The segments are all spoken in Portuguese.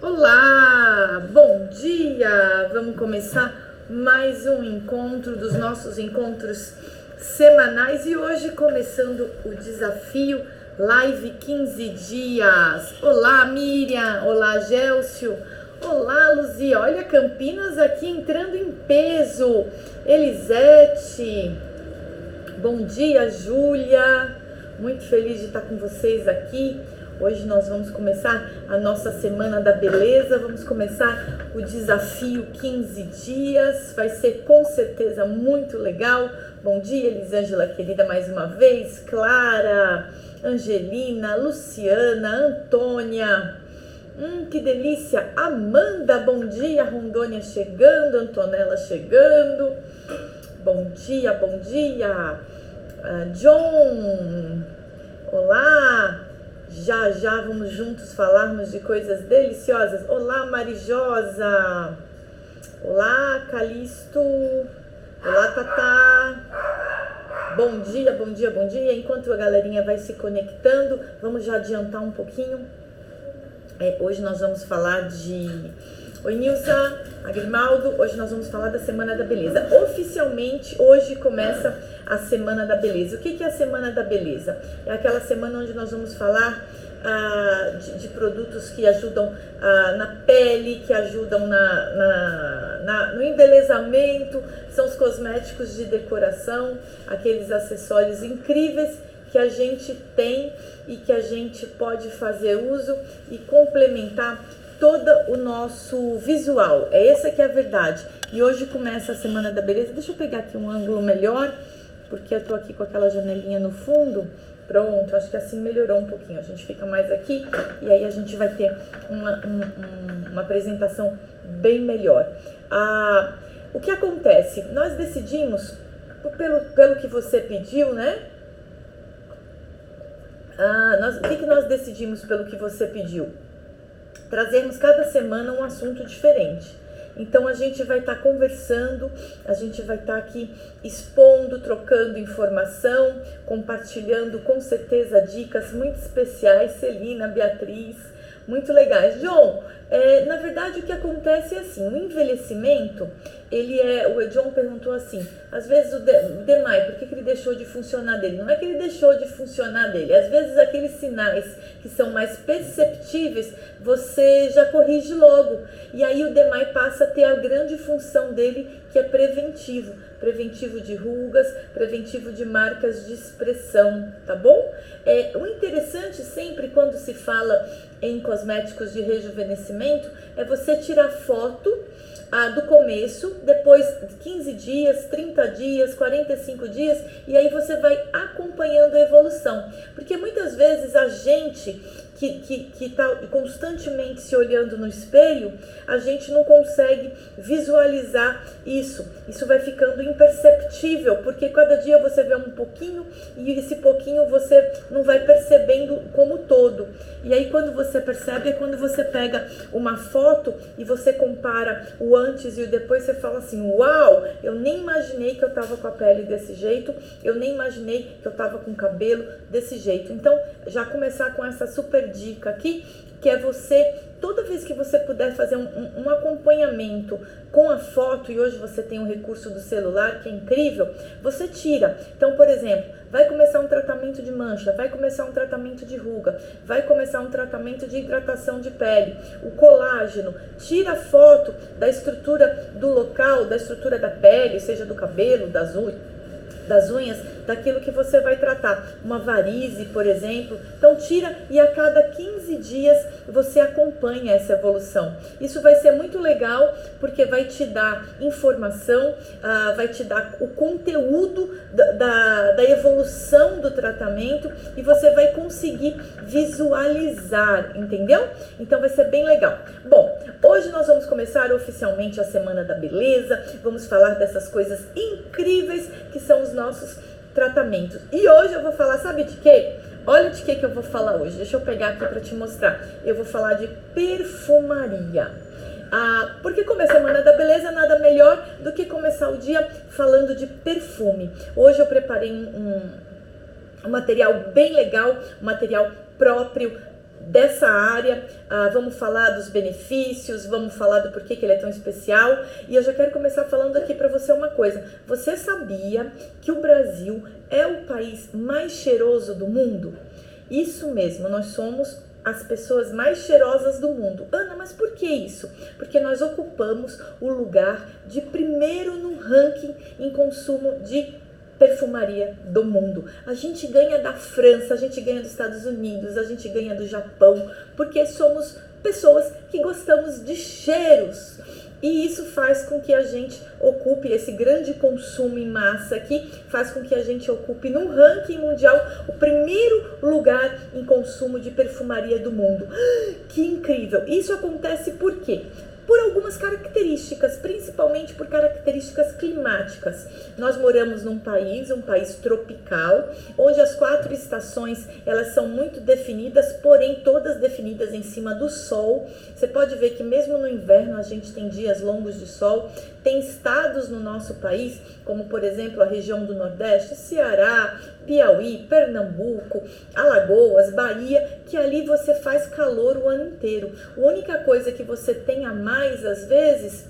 Olá, bom dia! Vamos começar mais um encontro dos nossos encontros semanais e hoje começando o desafio Live 15 dias. Olá, Miriam! Olá, Gélcio! Olá, Luzia! Olha, Campinas aqui entrando em peso. Elisete! Bom dia, Júlia! Muito feliz de estar com vocês aqui. Hoje nós vamos começar a nossa Semana da Beleza, vamos começar o desafio 15 dias, vai ser com certeza muito legal. Bom dia, Elisângela querida, mais uma vez, Clara, Angelina, Luciana, Antônia, que delícia, Amanda, bom dia, Rondônia chegando, Antonella chegando, bom dia, John, olá. Já vamos juntos falarmos de coisas deliciosas. Olá, Marijosa. Olá, Calixto. Olá, Tatá. Bom dia. Enquanto a galerinha vai se conectando, vamos já adiantar um pouquinho. Hoje nós vamos falar de... Oi, Nilza, Agrimaldo. Hoje nós vamos falar da Semana da Beleza. Oficialmente, hoje começa a Semana da Beleza. O que é a Semana da Beleza? É aquela semana onde nós vamos falar de produtos que ajudam na pele, que ajudam no embelezamento. São os cosméticos de decoração, aqueles acessórios incríveis que a gente tem e que a gente pode fazer uso e complementar todo o nosso visual. Essa que é a verdade. E hoje começa a Semana da Beleza. Deixa eu pegar aqui um ângulo melhor, porque eu tô aqui com aquela janelinha no fundo. Pronto, acho que assim melhorou um pouquinho. A gente fica mais aqui e aí a gente vai ter uma apresentação bem melhor. O que acontece? Nós decidimos, pelo que você pediu, né? O que nós decidimos pelo que você pediu? Trazermos cada semana um assunto diferente. Então a gente vai estar conversando, a gente vai estar aqui expondo, trocando informação, compartilhando com certeza dicas muito especiais. Celina, Beatriz, muito legais. John, na verdade o que acontece é assim, o envelhecimento, o John perguntou assim, às vezes o Demai, por que ele deixou de funcionar dele? Não é que ele deixou de funcionar dele, às vezes aqueles sinais que são mais perceptíveis, você já corrige logo, e aí o Demai passa a ter a grande função dele, que é preventivo de rugas, preventivo de marcas de expressão, tá bom? O interessante sempre quando se fala em cosméticos de rejuvenescimento é você tirar foto do começo, depois 15 dias, 30 dias, 45 dias, e aí você vai acompanhando a evolução. Porque muitas vezes a gente que está constantemente se olhando no espelho, a gente não consegue visualizar isso. Isso vai ficando imperceptível, porque cada dia você vê um pouquinho e esse pouquinho você não vai percebendo como todo. E aí quando você percebe é quando você pega uma foto e você compara o antes e o depois, você fala assim, uau, eu nem imaginei que eu estava com a pele desse jeito, eu nem imaginei que eu estava com o cabelo desse jeito. Então, já começar com essa super dica aqui, que é você, toda vez que você puder fazer um acompanhamento com a foto, e hoje você tem um recurso do celular que é incrível, você tira. Então, por exemplo, vai começar um tratamento de mancha, vai começar um tratamento de ruga, vai começar um tratamento de hidratação de pele, o colágeno, tira a foto da estrutura do local, da estrutura da pele, seja do cabelo, das unhas, daquilo que você vai tratar, uma varize, por exemplo. Então tira e a cada 15 dias você acompanha essa evolução. Isso vai ser muito legal porque vai te dar informação, vai te dar o conteúdo da evolução do tratamento e você vai conseguir visualizar, entendeu? Então vai ser bem legal. Bom, hoje nós vamos começar oficialmente a Semana da Beleza, vamos falar dessas coisas incríveis que são os nossos tratamentos. E hoje eu vou falar, sabe de quê? Olha de que eu vou falar hoje. Deixa eu pegar aqui para te mostrar. Eu vou falar de perfumaria. Porque como é Semana da Beleza, nada melhor do que começar o dia falando de perfume. Hoje eu preparei um material bem legal, um material próprio dessa área, vamos falar dos benefícios, vamos falar do porquê que ele é tão especial. E eu já quero começar falando aqui para você uma coisa. Você sabia que o Brasil é o país mais cheiroso do mundo? Isso mesmo, nós somos as pessoas mais cheirosas do mundo. Ana, mas por que isso? Porque nós ocupamos o lugar de primeiro no ranking em consumo de perfumaria do mundo. A gente ganha da França, a gente ganha dos Estados Unidos, a gente ganha do Japão, porque somos pessoas que gostamos de cheiros. E isso faz com que a gente ocupe esse grande consumo em massa aqui, faz com que a gente ocupe no ranking mundial o primeiro lugar em consumo de perfumaria do mundo. Que incrível! Isso acontece por quê? Por algumas características, principalmente por características climáticas. Nós moramos num país, um país tropical, onde as 4 estações, elas são muito definidas, porém todas definidas em cima do sol. Você pode ver que mesmo no inverno a gente tem dias longos de sol. Tem estados no nosso país, como por exemplo a região do Nordeste, Ceará, Piauí, Pernambuco, Alagoas, Bahia, que ali você faz calor o ano inteiro. A única coisa que você tem a mais, às vezes,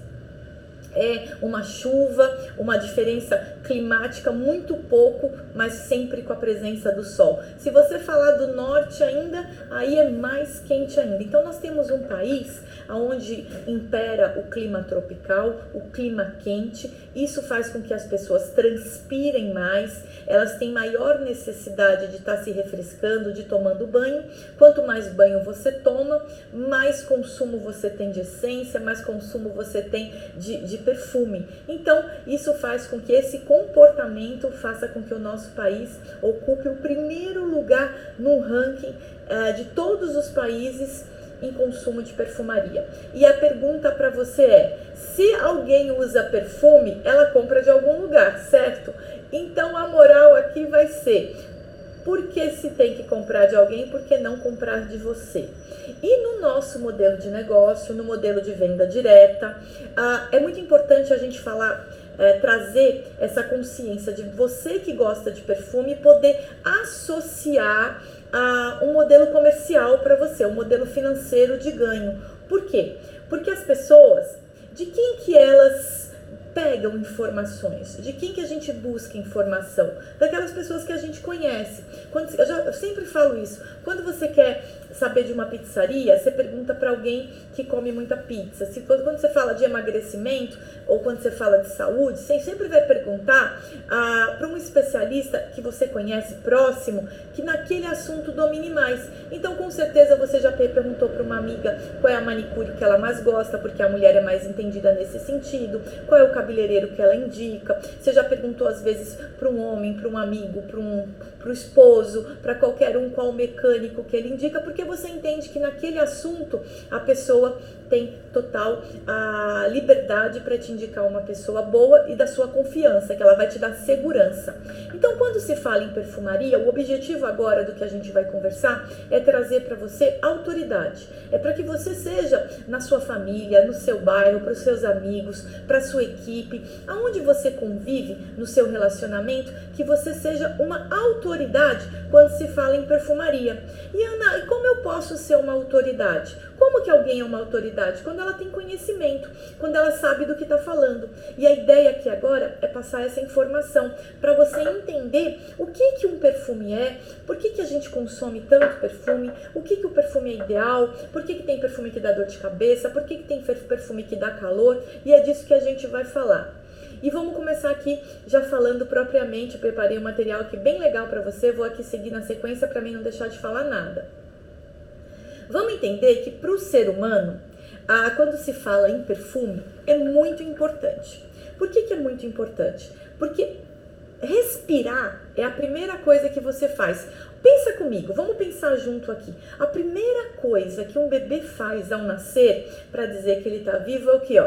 é uma chuva, uma diferença climática muito pouco, mas sempre com a presença do sol. Se você falar do norte ainda, aí é mais quente ainda. Então nós temos um país onde impera o clima tropical, o clima quente. Isso faz com que as pessoas transpirem mais, elas têm maior necessidade de estar se refrescando, de tomando banho. Quanto mais banho você toma, mais consumo você tem de essência, mais consumo você tem de perfume. Então, isso faz com que esse comportamento faça com que o nosso país ocupe o primeiro lugar no ranking de todos os países em consumo de perfumaria. E a pergunta para você é: se alguém usa perfume, ela compra de algum lugar, certo? Então a moral aqui vai ser: por que se tem que comprar de alguém, por que não comprar de você? E no nosso modelo de negócio, no modelo de venda direta, é muito importante a gente falar, trazer essa consciência de você que gosta de perfume poder associar um modelo comercial para você, um modelo financeiro de ganho. Por quê? Porque as pessoas, de quem que elas pegam informações? De quem que a gente busca informação? Daquelas pessoas que a gente conhece. Eu sempre falo isso. Quando você quer saber de uma pizzaria, você pergunta para alguém que come muita pizza. Quando você fala de emagrecimento ou quando você fala de saúde, você sempre vai perguntar para um especialista que você conhece próximo, que naquele assunto domine mais. Então, com certeza, você já perguntou para uma amiga qual é a manicure que ela mais gosta, porque a mulher é mais entendida nesse sentido, qual é o cabeleireiro que ela indica. Você já perguntou, às vezes, para um homem, para um amigo, para o esposo, para qualquer um, qual o mecânico que ele indica, porque você entende que naquele assunto a pessoa tem total liberdade para te indicar uma pessoa boa e da sua confiança, que ela vai te dar segurança. Então, quando se fala em perfumaria, o objetivo agora do que a gente vai conversar é trazer para você autoridade. É para que você seja, na sua família, no seu bairro, para os seus amigos, para a sua equipe, aonde você convive, no seu relacionamento, que você seja uma autoridade quando se fala em perfumaria. E Ana, como eu posso ser uma autoridade? Como que alguém é uma autoridade? Quando ela tem conhecimento, quando ela sabe do que está falando. E a ideia aqui agora é passar essa informação para você entender o que um perfume é, por que a gente consome tanto perfume, o que o perfume é ideal, por que tem perfume que dá dor de cabeça, por que tem perfume que dá calor, e é disso que a gente vai falar. E vamos começar aqui já falando propriamente. Eu preparei um material aqui bem legal para você, vou aqui seguir na sequência para mim não deixar de falar nada. Vamos entender que para o ser humano, quando se fala em perfume, é muito importante. Por que é muito importante? Porque respirar é a primeira coisa que você faz. Pensa comigo, vamos pensar junto aqui. A primeira coisa que um bebê faz ao nascer para dizer que ele está vivo é o quê?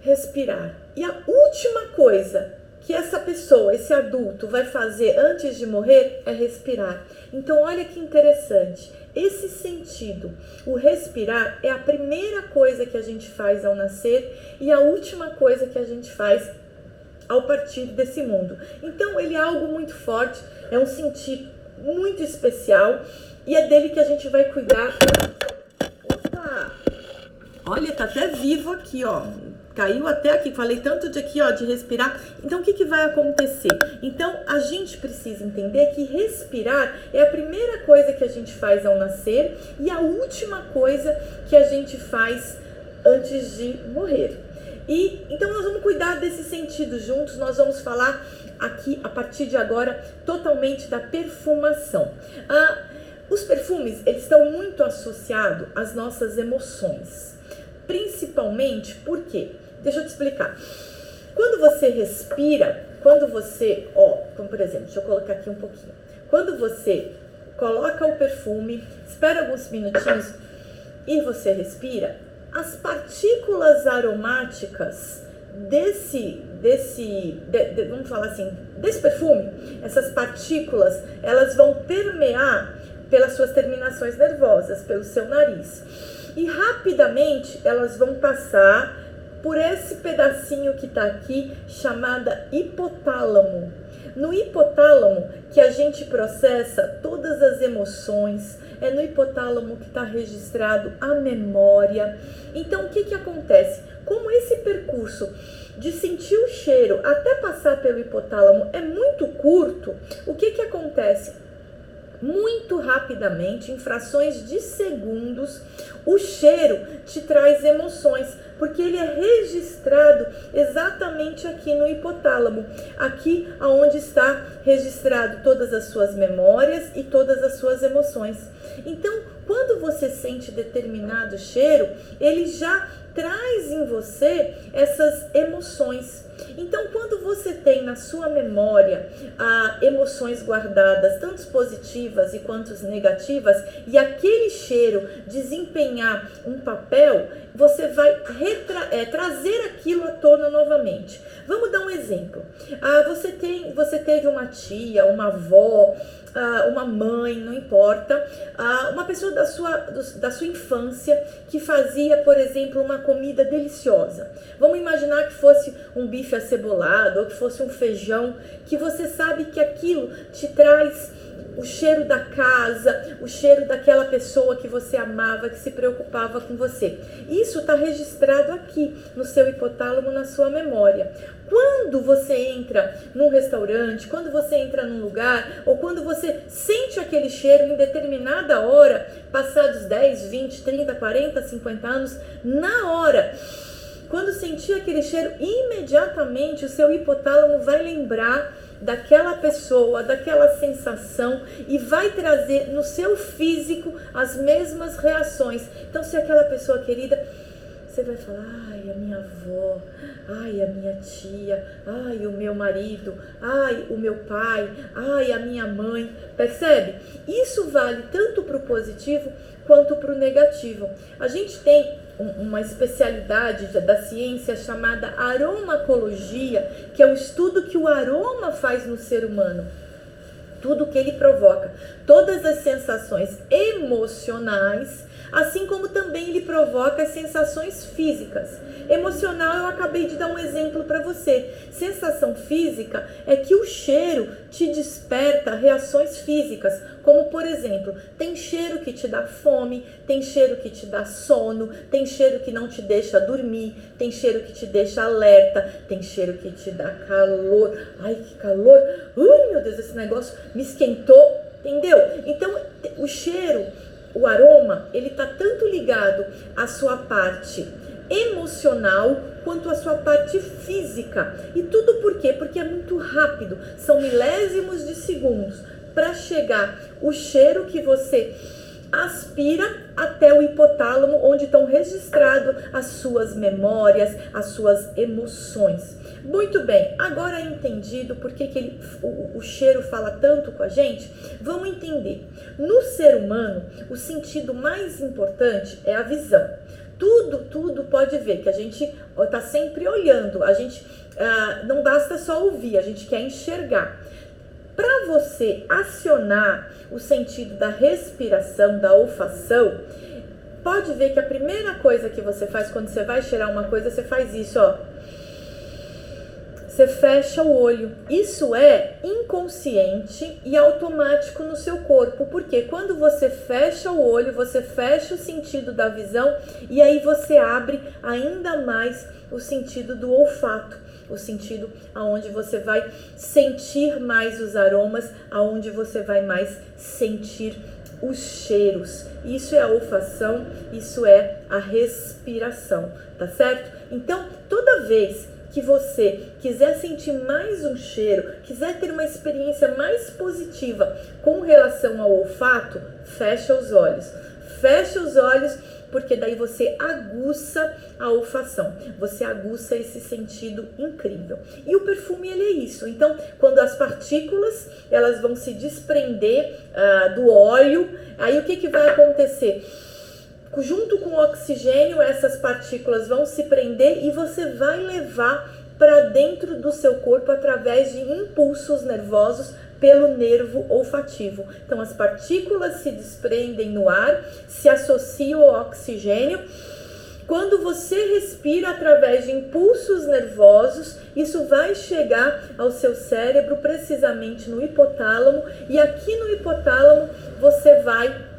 Respirar. E a última coisa que essa pessoa, esse adulto, vai fazer antes de morrer é respirar. Então, olha que interessante. Esse sentido, o respirar, é a primeira coisa que a gente faz ao nascer e a última coisa que a gente faz ao partir desse mundo. Então, ele é algo muito forte, é um sentido muito especial e é dele que a gente vai cuidar. Opa! Olha, tá até vivo aqui, ó. Caiu até aqui, falei tanto de aqui, ó, de respirar. Então, o que que vai acontecer? Então, a gente precisa entender que respirar é a primeira coisa que a gente faz ao nascer e a última coisa que a gente faz antes de morrer. E então nós vamos cuidar desse sentido juntos, nós vamos falar aqui, a partir de agora, totalmente da perfumação. Os perfumes, eles estão muito associados às nossas emoções. Principalmente, por quê? Deixa eu te explicar. Quando você respira, quando você, como por exemplo, deixa eu colocar aqui um pouquinho. Quando você coloca o perfume, espera alguns minutinhos e você respira, as partículas aromáticas vamos falar assim, desse perfume, essas partículas, elas vão permear pelas suas terminações nervosas, pelo seu nariz. E rapidamente elas vão passar por esse pedacinho que está aqui, chamada hipotálamo. No hipotálamo que a gente processa todas as emoções, é no hipotálamo que está registrado a memória. Então, o que que acontece? Como esse percurso de sentir o cheiro até passar pelo hipotálamo é muito curto, o que que acontece? Muito rapidamente, em frações de segundos, o cheiro te traz emoções, porque ele é registrado exatamente aqui no hipotálamo, aqui onde está registrado todas as suas memórias e todas as suas emoções. Então, quando você sente determinado cheiro, ele já traz em você essas emoções. Então, quando você tem na sua memória emoções guardadas, tanto positivas e quanto negativas, e aquele cheiro desempenhar um papel, você vai trazer aquilo à tona novamente. Vamos dar um exemplo. Você teve uma tia, uma avó, uma mãe, não importa, uma pessoa da sua infância que fazia, por exemplo, uma comida deliciosa. Vamos imaginar que fosse um bife acebolado ou que fosse um feijão, que você sabe que aquilo te traz o cheiro da casa, o cheiro daquela pessoa que você amava, que se preocupava com você. Isso está registrado aqui no seu hipotálamo, na sua memória. Quando você entra num restaurante, quando você entra num lugar, ou quando você sente aquele cheiro em determinada hora, passados 10, 20, 30, 40, 50 anos, na hora, quando sentir aquele cheiro, imediatamente o seu hipotálamo vai lembrar daquela pessoa, daquela sensação, e vai trazer no seu físico as mesmas reações. Então, se aquela pessoa querida, você vai falar, ai, a minha avó, ai, a minha tia, ai, o meu marido, ai, o meu pai, ai, a minha mãe. Percebe? Isso vale tanto para o positivo quanto para o negativo. A gente tem uma especialidade da ciência chamada aromacologia, que é o estudo que o aroma faz no ser humano. Tudo que ele provoca, todas as sensações emocionais, assim como também ele provoca as sensações físicas. Emocional, eu acabei de dar um exemplo para você. Sensação física é que o cheiro te desperta reações físicas, como por exemplo, tem cheiro que te dá fome, tem cheiro que te dá sono, tem cheiro que não te deixa dormir, tem cheiro que te deixa alerta, tem cheiro que te dá calor. Ai, que calor! Ai, meu Deus, esse negócio me esquentou, entendeu? Então, o cheiro, o aroma, ele está tanto ligado à sua parte emocional quanto à sua parte física. E tudo por quê? Porque é muito rápido, são milésimos de segundos para chegar o cheiro que você aspira até o hipotálamo, onde estão registradas as suas memórias, as suas emoções. Muito bem, agora entendido por que o cheiro fala tanto com a gente, vamos entender. No ser humano, o sentido mais importante é a visão. Tudo pode ver, que a gente está sempre olhando, a gente não basta só ouvir, a gente quer enxergar. Para você acionar o sentido da respiração, da olfação, pode ver que a primeira coisa que você faz quando você vai cheirar uma coisa, você faz isso, ó. você fecha o olho. Isso é inconsciente e automático no seu corpo, porque quando você fecha o olho, você fecha o sentido da visão e aí você abre ainda mais o sentido do olfato, o sentido aonde você vai sentir mais os aromas, aonde você vai mais sentir os cheiros. Isso é a olfação, isso é a respiração, tá certo? Então, toda vez que você quiser sentir mais um cheiro, quiser ter uma experiência mais positiva com relação ao olfato, fecha os olhos. Fecha os olhos, porque daí você aguça a olfação, você aguça esse sentido incrível. E o perfume, ele é isso. Então, quando as partículas, elas vão se desprender do óleo, aí o que vai acontecer? Junto com o oxigênio, essas partículas vão se prender e você vai levar para dentro do seu corpo através de impulsos nervosos pelo nervo olfativo. Então, as partículas se desprendem no ar, se associam ao oxigênio. Quando você respira através de impulsos nervosos, isso vai chegar ao seu cérebro, precisamente no hipotálamo, e aqui no hipotálamo você vai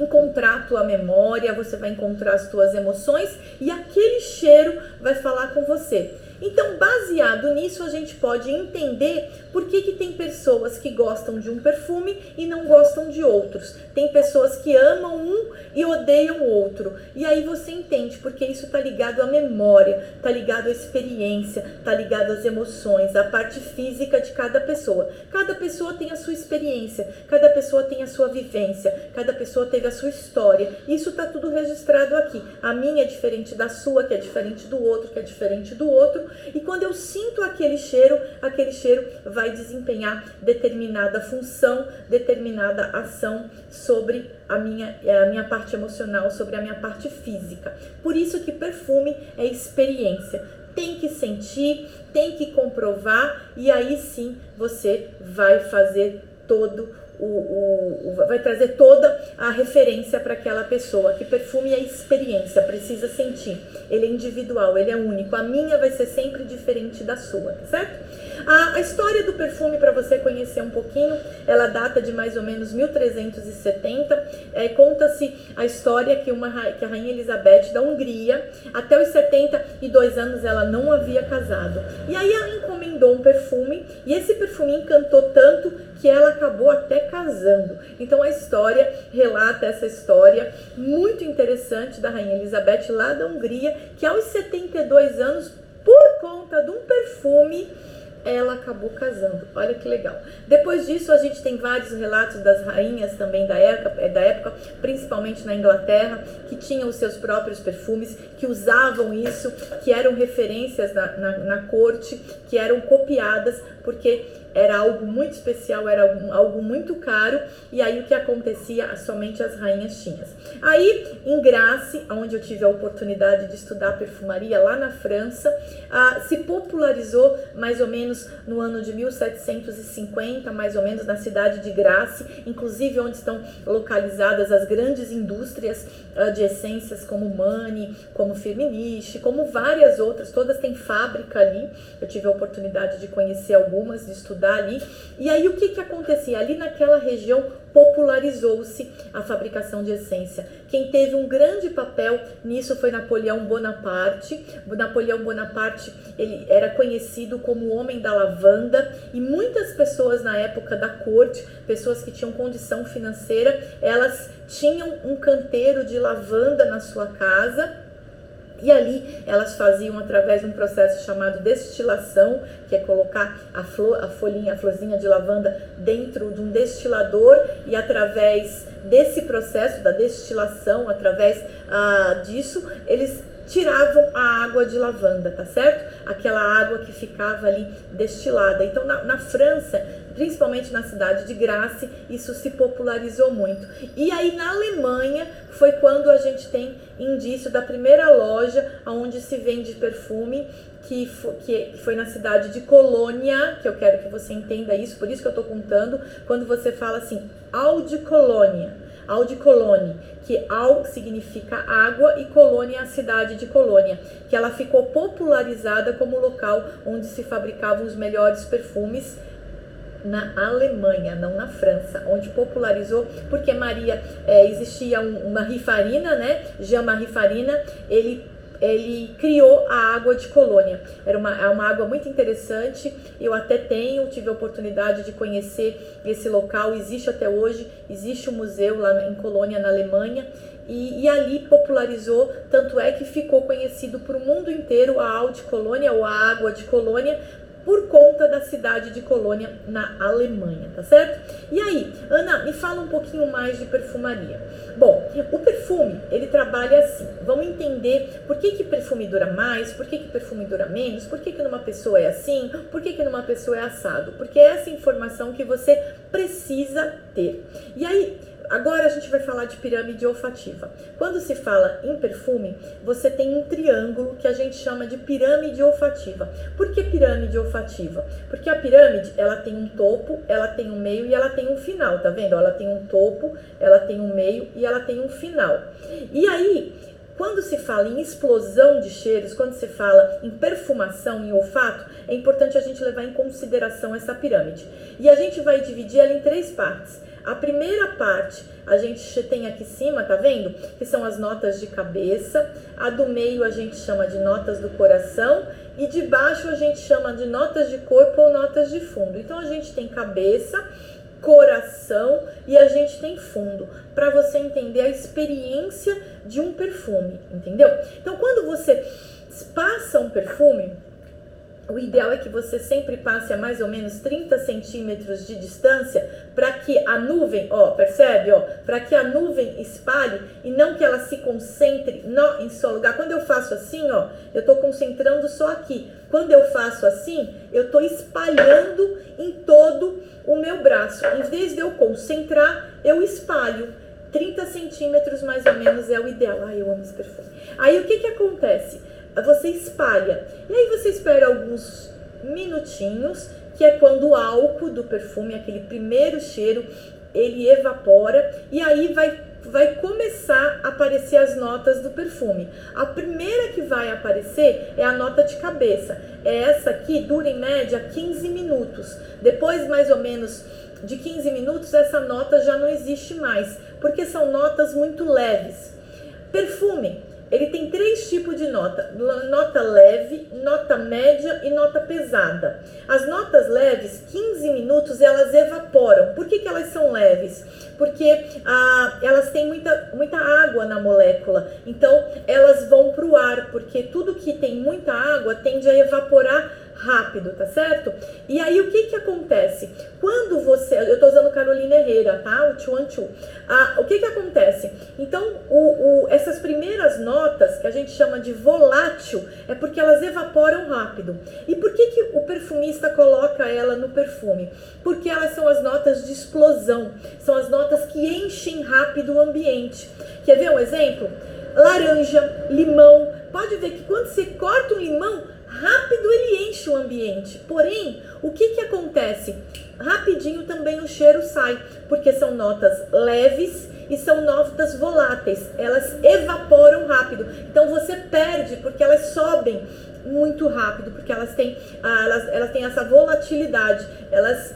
encontrar a tua memória, você vai encontrar as tuas emoções e aquele cheiro vai falar com você. Então, baseado nisso, a gente pode entender por que tem pessoas que gostam de um perfume e não gostam de outros. Tem pessoas que amam um e odeiam o outro. E aí você entende, porque isso está ligado à memória, está ligado à experiência, está ligado às emoções, à parte física de cada pessoa. Cada pessoa tem a sua experiência, cada pessoa tem a sua vivência, cada pessoa teve a sua história. Isso está tudo registrado aqui. A minha é diferente da sua, que é diferente do outro, que é diferente do outro. E quando eu sinto aquele cheiro vai desempenhar determinada função, determinada ação sobre a minha parte emocional, sobre a minha parte física. Por isso que perfume é experiência. Tem que sentir, tem que comprovar e aí sim você vai fazer vai trazer toda a referência para aquela pessoa, que perfume é experiência, precisa sentir, ele é individual, ele é único, a minha vai ser sempre diferente da sua, tá certo? A história do perfume, para você conhecer um pouquinho, ela data de mais ou menos 1370, conta-se a história que a Rainha Elizabeth da Hungria, até os 72 anos ela não havia casado, e aí ela encomendou um perfume, e esse perfume encantou tanto que ela acabou até casando. Então a história relata essa história muito interessante da Rainha Elizabeth lá da Hungria, que aos 72 anos, por conta de um perfume, ela acabou casando. Olha que legal. Depois disso, a gente tem vários relatos das rainhas também da época, principalmente na Inglaterra, que tinham os seus próprios perfumes, que usavam isso, que eram referências na corte, que eram copiadas, porque era algo muito especial, era algo muito caro, e aí o que acontecia, somente as rainhas tinham. Aí, em Grasse, onde eu tive a oportunidade de estudar perfumaria lá na França, se popularizou mais ou menos no ano de 1750, mais ou menos na cidade de Grasse, inclusive onde estão localizadas as grandes indústrias de essências como Mani, como Firmenich, como várias outras, todas têm fábrica ali. Eu tive a oportunidade de conhecer algumas, de estudar ali, e aí o que acontecia? Ali naquela região popularizou-se a fabricação de essência. Quem teve um grande papel nisso foi Napoleão Bonaparte. Napoleão Bonaparte, ele era conhecido como o homem da lavanda, e muitas pessoas na época da corte, pessoas que tinham condição financeira, elas tinham um canteiro de lavanda na sua casa. E ali elas faziam através de um processo chamado destilação, que é colocar a florzinha de lavanda dentro de um destilador, e através desse processo da destilação, através disso, eles tiravam a água de lavanda, tá certo? Aquela água que ficava ali destilada. Então, na França, principalmente na cidade de Grasse, isso se popularizou muito. E aí, na Alemanha, foi quando a gente tem indício da primeira loja onde se vende perfume, que foi na cidade de Colônia, que eu quero que você entenda isso, por isso que eu estou contando, quando você fala assim, Eau de Colônia. Eau de Cologne, que Eau significa água e Colônia é a cidade de Colônia, que ela ficou popularizada como local onde se fabricavam os melhores perfumes na Alemanha, não na França, onde popularizou, porque Maria, existia uma Rifarina, né, Jean-Marie Farina, ele criou a água de Colônia. É uma água muito interessante, eu até tive a oportunidade de conhecer esse local, existe até hoje, existe um museu lá em Colônia, na Alemanha, e ali popularizou, tanto é que ficou conhecido para o mundo inteiro a Eau de Colônia, ou a água de Colônia, por conta da cidade de Colônia, na Alemanha, tá certo? E aí, Ana, me fala um pouquinho mais de perfumaria. Bom, o perfume, ele trabalha assim. Vamos entender por que perfume dura mais, por que perfume dura menos, por que numa pessoa é assim, por que numa pessoa é assado. Porque é essa informação que você precisa ter. E aí, agora a gente vai falar de pirâmide olfativa. Quando se fala em perfume, você tem um triângulo que a gente chama de pirâmide olfativa. Por que pirâmide olfativa? Porque a pirâmide, ela tem um topo, ela tem um meio e ela tem um final, tá vendo? Ela tem um topo, ela tem um meio e ela tem um final. E aí, quando se fala em explosão de cheiros, quando se fala em perfumação, em olfato, é importante a gente levar em consideração essa pirâmide. E a gente vai dividir ela em 3 partes. A primeira parte, a gente tem aqui em cima, tá vendo? Que são as notas de cabeça. A do meio a gente chama de notas do coração. E de baixo a gente chama de notas de corpo ou notas de fundo. Então a gente tem cabeça, coração e a gente tem fundo, para você entender a experiência de um perfume, entendeu? Então quando você passa um perfume, o ideal é que você sempre passe a mais ou menos 30 centímetros de distância para que a nuvem, percebe? Para que a nuvem espalhe e não que ela se concentre em só lugar. Quando eu faço assim, eu estou concentrando só aqui. Quando eu faço assim, eu estou espalhando em todo o meu braço. Em vez de eu concentrar, eu espalho. 30 centímetros mais ou menos é o ideal. Ai, eu amo esse perfume. Aí o que acontece? Você espalha, e aí você espera alguns minutinhos, que é quando o álcool do perfume, aquele primeiro cheiro, ele evapora, e aí vai começar a aparecer as notas do perfume. A primeira que vai aparecer é a nota de cabeça, essa aqui dura em média 15 minutos, depois mais ou menos de 15 minutos essa nota já não existe mais, porque são notas muito leves. Perfume, ele tem 3 tipos de nota: nota leve, nota média e nota pesada. As notas leves, 15 minutos, elas evaporam. Por que elas são leves? Porque elas têm muita água na molécula. Então, elas vão para o ar, porque tudo que tem muita água tende a evaporar rápido, tá certo? E aí o que acontece? Quando você, eu tô usando Carolina Herrera, tá? O 212. O que acontece? Então, essas primeiras notas, que a gente chama de volátil, é porque elas evaporam rápido. E por que o perfumista coloca ela no perfume? Porque elas são as notas de explosão, são as notas que enchem rápido o ambiente. Quer ver um exemplo? Laranja, limão. Pode ver que quando você corta um limão, rápido ele enche o ambiente. Porém, o que acontece? Rapidinho também o cheiro sai, porque são notas leves e são notas voláteis. Elas evaporam rápido. Então você perde, porque elas sobem muito rápido, porque elas têm essa volatilidade. Elas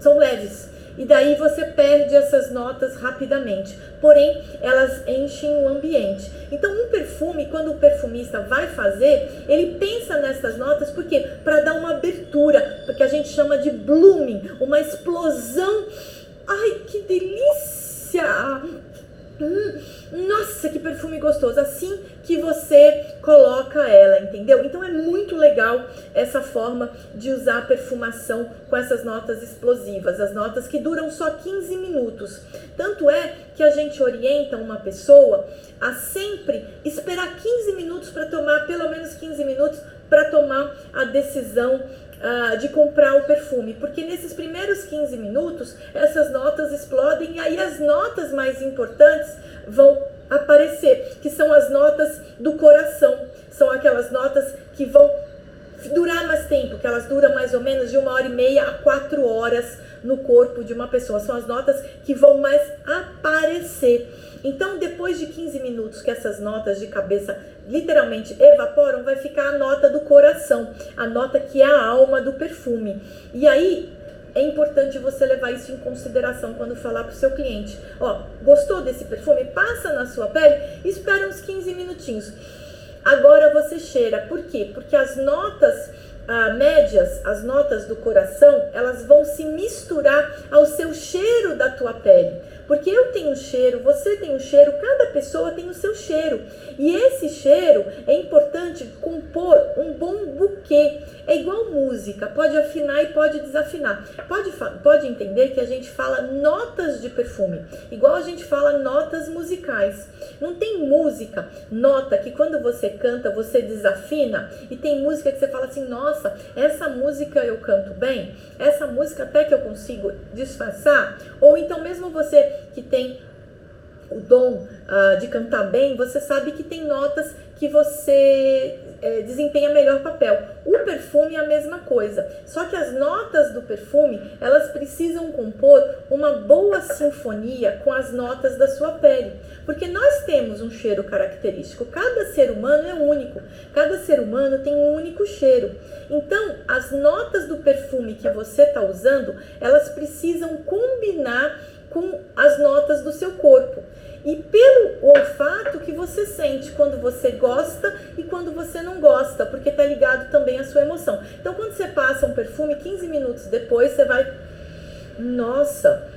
são leves. E daí você perde essas notas rapidamente. Porém, elas enchem o ambiente. Então, um perfume, quando o perfumista vai fazer, ele pensa nessas notas, por quê? Para dar uma abertura, porque a gente chama de blooming, uma explosão. Ai, que delícia! Nossa, que perfume gostoso. Assim que você coloca ela, entendeu? Então é muito legal essa forma de usar a perfumação com essas notas explosivas, as notas que duram só 15 minutos. Tanto é que a gente orienta uma pessoa a sempre esperar 15 minutos para tomar, pelo menos 15 minutos para tomar a decisão de comprar o perfume, porque nesses primeiros 15 minutos essas notas explodem e aí as notas mais importantes vão aparecer, que são as notas do coração, são aquelas notas que vão durar mais tempo, que elas duram mais ou menos de 1h30 a 4 horas no corpo de uma pessoa. São as notas que vão mais aparecer. Então, depois de 15 minutos que essas notas de cabeça literalmente evaporam, vai ficar a nota do coração, a nota que é a alma do perfume. E aí, é importante você levar isso em consideração quando falar para o seu cliente. Ó, gostou desse perfume? Passa na sua pele, espera uns 15 minutinhos. Agora você cheira. Por quê? Porque as notas médias, as notas do coração, elas vão se misturar ao seu cheiro da tua pele. Porque eu tenho um cheiro, você tem um cheiro, cada pessoa tem o seu cheiro. E esse cheiro é importante compor um bom buquê. É igual música, pode afinar e pode desafinar. Pode entender que a gente fala notas de perfume, igual a gente fala notas musicais. Não tem música, nota que quando você canta você desafina, e tem música que você fala assim, nossa, essa música eu canto bem, essa música até que eu consigo disfarçar. Ou então mesmo você que tem o dom de cantar bem, você sabe que tem notas que você desempenha melhor papel. O perfume é a mesma coisa, só que as notas do perfume, elas precisam compor uma boa sinfonia com as notas da sua pele, porque nós temos um cheiro característico, cada ser humano é único, cada ser humano tem um único cheiro. Então, as notas do perfume que você está usando, elas precisam combinar com as notas do seu corpo. E pelo olfato que você sente quando você gosta e quando você não gosta, porque tá ligado também à sua emoção. Então, quando você passa um perfume, 15 minutos depois, você vai... Nossa,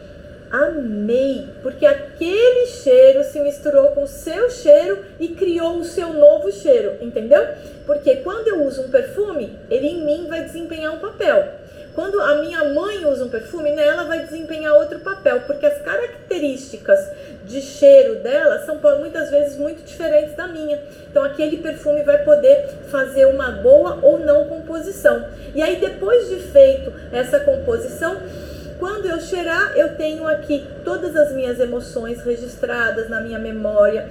amei! Porque aquele cheiro se misturou com o seu cheiro e criou o seu novo cheiro, entendeu? Porque quando eu uso um perfume, ele em mim vai desempenhar um papel. Quando a minha mãe usa um perfume, ela vai desempenhar outro papel, porque as características de cheiro dela são muitas vezes muito diferentes da minha. Então aquele perfume vai poder fazer uma boa ou não composição. E aí depois de feito essa composição, quando eu cheirar, eu tenho aqui todas as minhas emoções registradas na minha memória,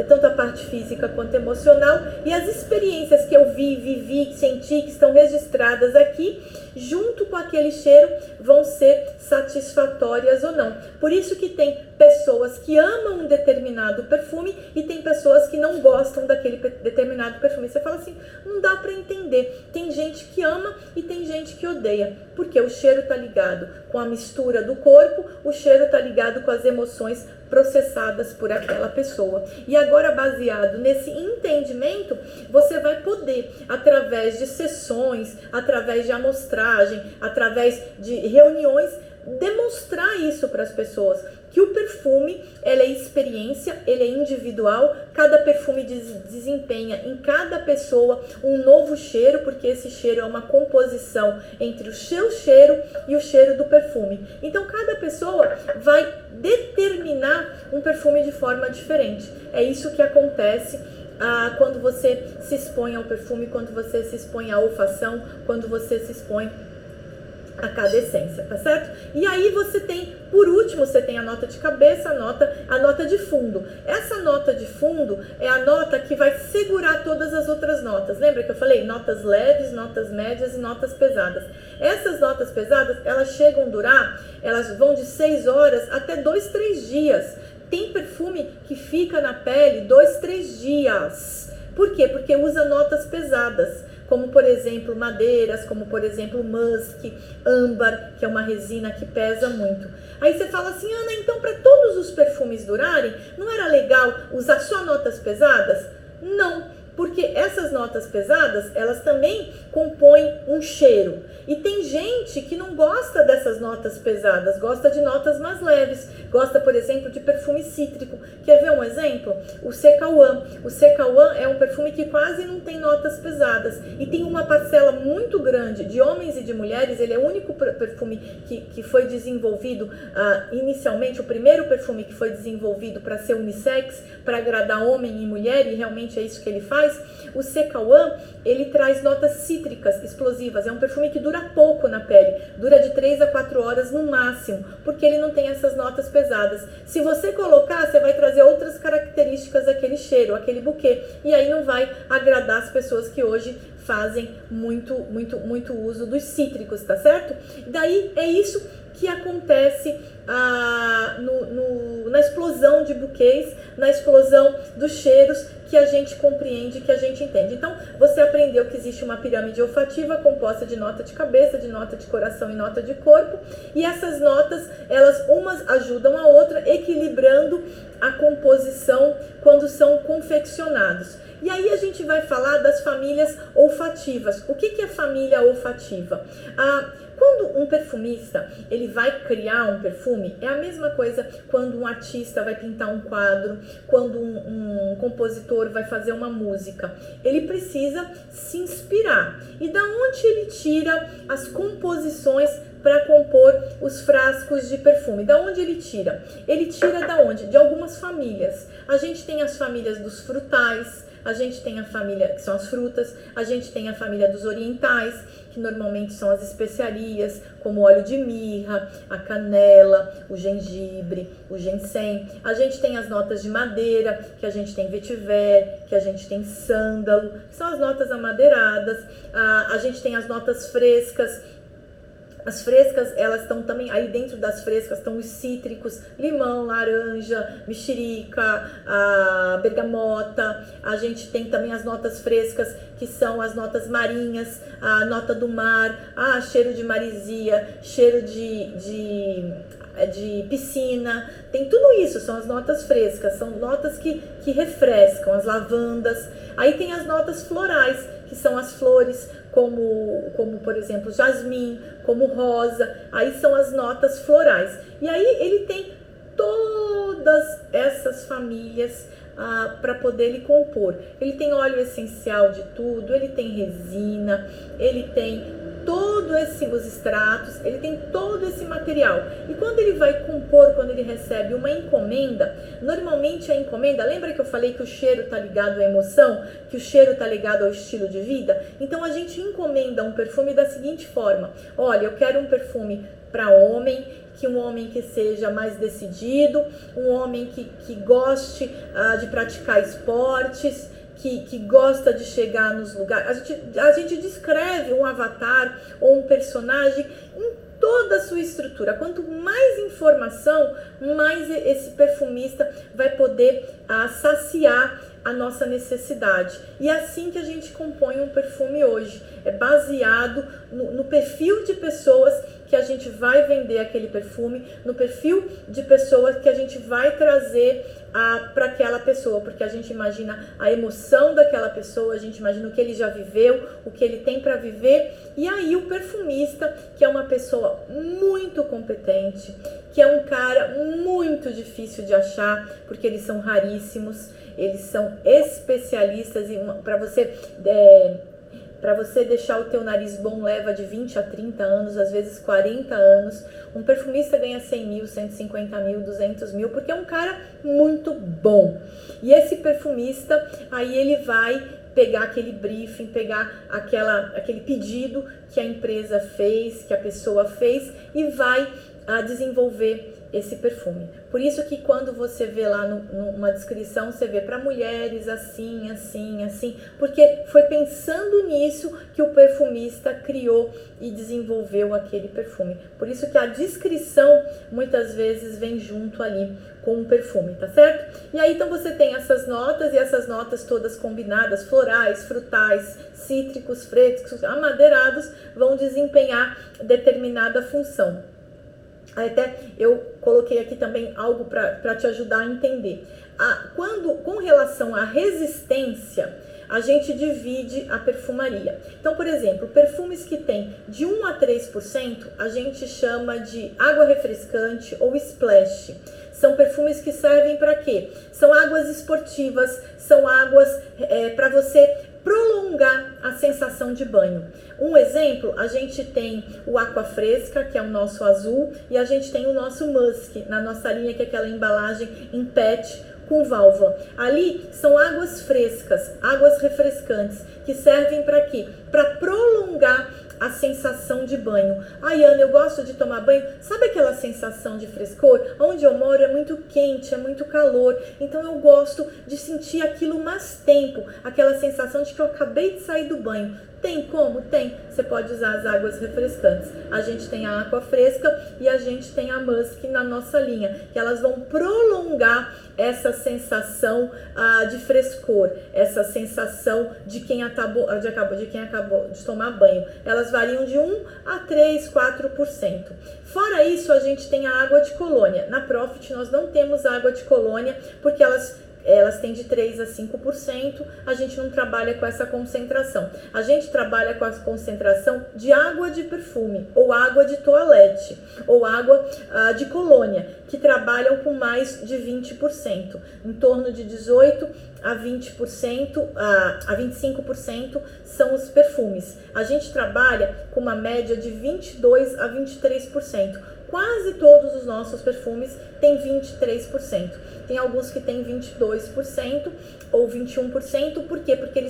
tanto a parte física quanto emocional, e as experiências que eu vivi, senti, que estão registradas aqui, junto com aquele cheiro, vão ser satisfatórias ou não. Por isso que tem pessoas que amam um determinado perfume e tem pessoas que não gostam daquele determinado perfume. Você fala assim, não dá para entender. Tem gente que ama e tem gente que odeia, porque o cheiro está ligado com a mistura do corpo, o cheiro está ligado com as emoções processadas por aquela pessoa. E agora, baseado nesse entendimento, você vai poder, através de sessões, através de amostragem, através de reuniões, demonstrar isso para as pessoas, que o perfume, ele é experiência, ele é individual, cada perfume desempenha em cada pessoa um novo cheiro, porque esse cheiro é uma composição entre o seu cheiro e o cheiro do perfume. Então, cada pessoa vai determinar um perfume de forma diferente. É isso que acontece quando você se expõe ao perfume, quando você se expõe à olfação, quando você se expõe a cada essência, tá certo? E aí você tem, por último, você tem a nota de cabeça, a nota de fundo. Essa nota de fundo é a nota que vai segurar todas as outras notas. Lembra que eu falei notas leves, notas médias e notas pesadas? Essas notas pesadas, elas chegam a durar, elas vão de 6 horas até 2, 3 dias. Tem perfume que fica na pele 2, 3 dias. Por quê? Porque usa notas pesadas, como por exemplo madeiras, como por exemplo musk, âmbar, que é uma resina que pesa muito. Aí você fala assim, Ana, então para todos os perfumes durarem, não era legal usar só notas pesadas? Não, porque essas notas pesadas, elas também compõem um cheiro. E tem gente que não gosta dessas notas pesadas, gosta de notas mais leves, gosta, por exemplo, de perfume cítrico. Quer ver um exemplo? O Secauã. O Secauã é um perfume que quase não tem notas pesadas e tem uma parcela muito grande de homens e de mulheres. Ele é o único perfume que foi desenvolvido inicialmente, o primeiro perfume que foi desenvolvido para ser unissex, para agradar homem e mulher, e realmente é isso que ele faz. O Secauã, ele traz notas cítricas explosivas. É um perfume que dura pouco na pele, dura de 3 a 4 horas no máximo, porque ele não tem essas notas pesadas. Se você colocar, você vai trazer outras características daquele cheiro, aquele buquê, e aí não vai agradar as pessoas que hoje fazem muito uso dos cítricos, tá certo? Daí é isso que acontece na explosão de buquês, na explosão dos cheiros que a gente compreende, que a gente entende. Então, você aprendeu que existe uma pirâmide olfativa composta de nota de cabeça, de nota de coração e nota de corpo, e essas notas, elas umas ajudam a outra, equilibrando a composição quando são confeccionados. E aí a gente vai falar das famílias olfativas. O que é família olfativa? Quando um perfumista ele vai criar um perfume, é a mesma coisa quando um artista vai pintar um quadro, quando um compositor vai fazer uma música. Ele precisa se inspirar. E da onde ele tira as composições para compor os frascos de perfume? Da onde ele tira? Ele tira da onde? De algumas famílias. A gente tem as famílias dos frutais, a gente tem a família que são as frutas, a gente tem a família dos orientais, que normalmente são as especiarias, como o óleo de mirra, a canela, o gengibre, o ginseng. A gente tem as notas de madeira, que a gente tem vetiver, que a gente tem sândalo, que são as notas amadeiradas. A gente tem as notas frescas. As frescas, elas estão também, aí dentro das frescas estão os cítricos, limão, laranja, mexerica, a bergamota. A gente tem também as notas frescas, que são as notas marinhas, a nota do mar, cheiro de marisia, cheiro de piscina. Tem tudo isso, são as notas frescas, são notas que refrescam, as lavandas. Aí tem as notas florais, que são as flores, como por exemplo jasmim, como rosa. Aí são as notas florais. E aí ele tem todas essas famílias para poder ele compor. Ele tem óleo essencial de tudo, ele tem resina, ele tem os extratos, ele tem todo esse material. E quando ele vai compor, quando ele recebe uma encomenda, normalmente a encomenda, lembra que eu falei que o cheiro está ligado à emoção, que o cheiro está ligado ao estilo de vida? Então a gente encomenda um perfume da seguinte forma: olha, eu quero um perfume para homem, que um homem que seja mais decidido, um homem que goste de praticar esportes, que gosta de chegar nos lugares. A gente descreve um avatar ou um personagem em toda a sua estrutura. Quanto mais informação, mais esse perfumista vai poder saciar a nossa necessidade. E é assim que a gente compõe um perfume hoje. É baseado no perfil de pessoas que a gente vai vender aquele perfume, no perfil de pessoas que a gente vai trazer para aquela pessoa, porque a gente imagina a emoção daquela pessoa, a gente imagina o que ele já viveu, o que ele tem para viver. E aí o perfumista, que é uma pessoa muito competente, que é um cara muito difícil de achar, porque eles são raríssimos, eles são especialistas e para você deixar o teu nariz bom leva de 20 a 30 anos, às vezes 40 anos. Um perfumista ganha 100 mil, 150 mil, 200 mil, porque é um cara muito bom. E esse perfumista, aí ele vai pegar aquele briefing, pegar aquele pedido que a empresa fez, que a pessoa fez, e vai desenvolver esse perfume. Por isso que quando você vê lá numa descrição, você vê para mulheres assim, assim, assim, porque foi pensando nisso que o perfumista criou e desenvolveu aquele perfume. Por isso que a descrição muitas vezes vem junto ali com o perfume, tá certo? E aí então você tem essas notas, e essas notas todas combinadas, florais, frutais, cítricos, frescos, amadeirados, vão desempenhar determinada função. Até eu coloquei aqui também algo para te ajudar a entender. Com relação à resistência, a gente divide a perfumaria. Então, por exemplo, perfumes que tem de 1 a 3%, a gente chama de água refrescante ou splash. São perfumes que servem para quê? São águas esportivas, são águas para você prolongar a sensação de banho. Um exemplo, a gente tem o Aqua Fresca, que é o nosso azul, e a gente tem o nosso Musk, na nossa linha, que é aquela embalagem em PET com válvula. Ali são águas frescas, águas refrescantes, que servem para quê? Para prolongar a sensação de banho. Ana, eu gosto de tomar banho. Sabe aquela sensação de frescor? Onde eu moro é muito quente, é muito calor. Então eu gosto de sentir aquilo mais tempo. Aquela sensação de que eu acabei de sair do banho. Tem como? Tem. Você pode usar as águas refrescantes. A gente tem a Aqua Fresca e a gente tem a Musk na nossa linha, que elas vão prolongar essa sensação de frescor, essa sensação de quem acabou de tomar banho. Elas variam de 1 a 3, 4%. Fora isso, a gente tem a água de colônia. Na Profit nós não temos água de colônia porque elas têm de 3 a 5%, a gente não trabalha com essa concentração. A gente trabalha com a concentração de água de perfume, ou água de toalete, ou água de colônia, que trabalham com mais de 20%, em torno de 18% a 20%, a 25% são os perfumes. A gente trabalha com uma média de 22% a 23%. Quase todos os nossos perfumes têm 23%. Tem alguns que têm 22% ou 21%. Por quê? Porque